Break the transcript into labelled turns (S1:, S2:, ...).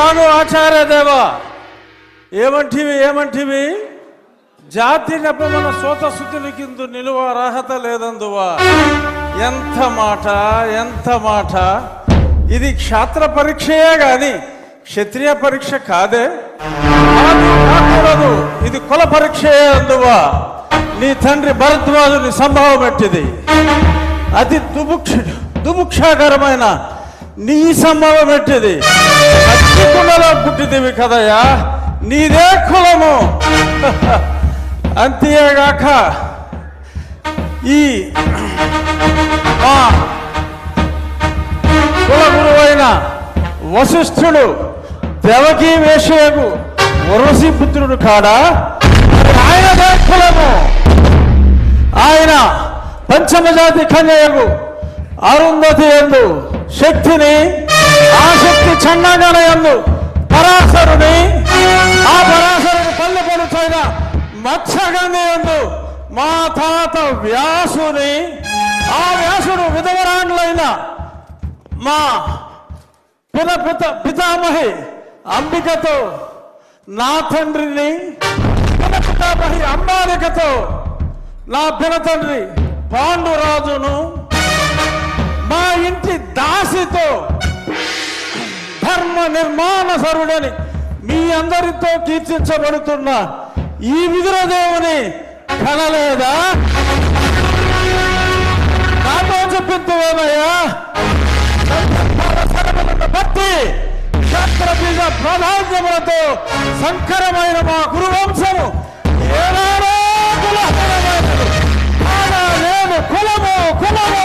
S1: ఆగు ఆచార్య దేవా, ఏమంటివి జాతి నెపమన సోతశుద్ధుని కింద నిలువ అర్హత లేదందువా. ఎంత మాట ఇది క్షాత్ర పరీక్షయే గాని క్షత్రియ పరీక్ష కాదే. కాకూడదు, ఇది కుల పరీక్షయే అందువా. నీ తండ్రి భరద్వాజుని సంభవం ఎట్టిది. అతి దుముక్షాకరమైన నీ సంభవం ఎట్టిది. కులలో పుట్టిదివి కదయ్యా, నీదే కులము. అంతేగాక ఈ మా కుల గురువైన వశిష్ఠుడు దేవకీ వేషయకు ఉర్వశీ పుత్రుడు కాడా, ఆయనదే కులము. ఆయన పంచమజాతి కన్యకు అరుంధతి యందు శక్తిని, ఆ శక్తి చండాగణ యందు పరాశరుని, ఆ పరాశరుని పల్లె పడుతైన మత్స్యగంధి యందు మా తాత వ్యాసుని, ఆ వ్యాసుడు విధవరాండ్లైన మా పితామహి అంబికతో, నా తండ్రిని పితామహి అంబాలికతో, నా పినతండ్రి పాండురాజును, మా ఇంటి దాసితో ధర్మ నిర్మాణ సరుడని మీ అందరితో కీర్తించబడుతున్న ఈ విదురదేవుని కనలేదా? నాతో చెప్పిందేమయ్యా. భక్తి శాస్త్ర బీజ ప్రాధాన్యములతో సంకరమైన మా గురువంశము ఏనాడో కులహీనమైనది. కులము